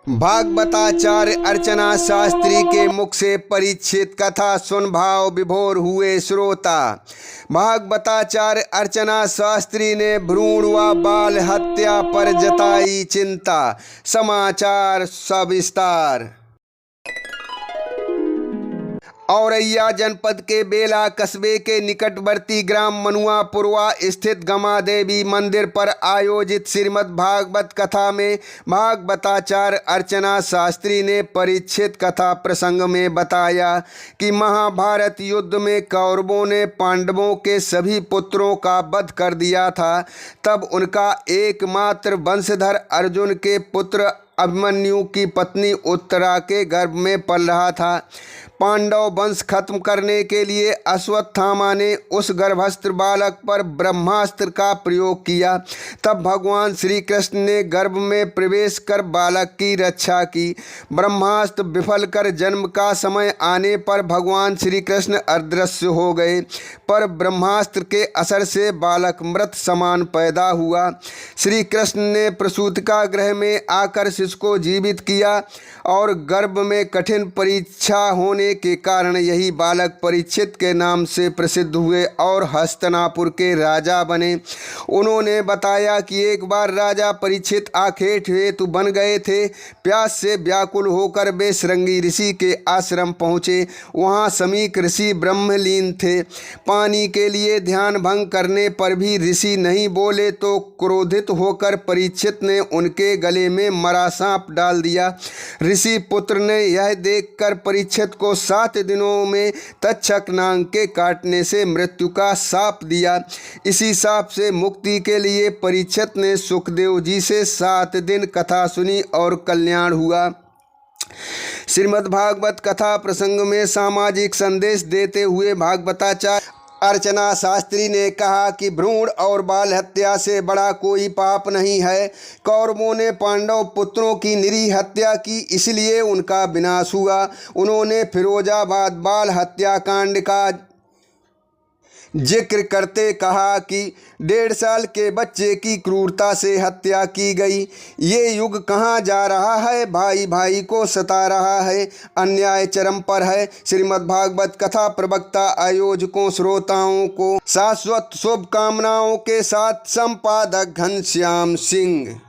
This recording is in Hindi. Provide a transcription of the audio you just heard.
भागवताचार्य अर्चना शास्त्री के मुख से परीक्षित कथा सुन भाव विभोर हुए श्रोता। भागवताचार्य अर्चना शास्त्री ने भ्रूण व बाल हत्या पर जताई चिंता। समाचार सविस्तार। औरैया जनपद के बेला कस्बे के निकटवर्ती ग्राम मनुआपुरवा स्थित गमा देवी मंदिर पर आयोजित श्रीमद् भागवत कथा में भागवताचार्य अर्चना शास्त्री ने परीक्षित कथा प्रसंग में बताया कि महाभारत युद्ध में कौरवों ने पांडवों के सभी पुत्रों का वध कर दिया था। तब उनका एकमात्र वंशधर अर्जुन के पुत्र अभिमन्यु की पत्नी उत्तरा के गर्भ में पल रहा था। पांडव वंश खत्म करने के लिए अश्वत्थामा ने उस गर्भस्थ बालक पर ब्रह्मास्त्र का प्रयोग किया। तब भगवान श्री कृष्ण ने गर्भ में प्रवेश कर बालक की रक्षा की। ब्रह्मास्त्र विफल कर जन्म का समय आने पर भगवान श्री कृष्ण अदृश्य हो गए, पर ब्रह्मास्त्र के असर से बालक मृत समान पैदा हुआ। श्री कृष्ण ने प्रसूतिका गृह में आकर शिशु को जीवित किया और गर्भ में कठिन परीक्षा होने के कारण यही बालक परीक्षित के नाम से प्रसिद्ध हुए और हस्तिनापुर के राजा बने। उन्होंने बताया कि एक बार राजा परीक्षित आखेट हेतु बन गए थे। प्यास से व्याकुल होकर वे श्रृंगी ऋषि के आश्रम पहुँचे। वहाँ समीक ऋषि ब्रह्मलीन थे। पानी के लिए ध्यान भंग करने पर भी ऋषि नहीं बोले तो क्रोधित होकर परीक्षित ने उनके गले में मरा सांप डाल दिया। ऋषि पुत्र ने यह देखकर परीक्षित को 7 दिनों में तक्षक नाग के काटने से मृत्यु का शाप दिया। इसी शाप से मुक्ति के लिए परीक्षित ने सुखदेव जी से 7 दिन कथा सुनी और कल्याण हुआ। श्रीमद् भागवत कथा प्रसंग में सामाजिक संदेश देते हुए भागवताचार्य अर्चना शास्त्री ने कहा कि भ्रूण और बाल हत्या से बड़ा कोई पाप नहीं है। कौरवों ने पांडव पुत्रों की निरीह हत्या की, इसलिए उनका विनाश हुआ। उन्होंने फिरोजाबाद बाल हत्याकांड का जिक्र करते कहा कि 1.5 साल के बच्चे की क्रूरता से हत्या की गई। ये युग कहाँ जा रहा है? भाई भाई को सता रहा है, अन्याय चरम पर है। श्रीमद् भागवत कथा प्रवक्ता आयोजकों श्रोताओं को शाश्वत शुभकामनाओं के साथ संपादक घनश्याम सिंह।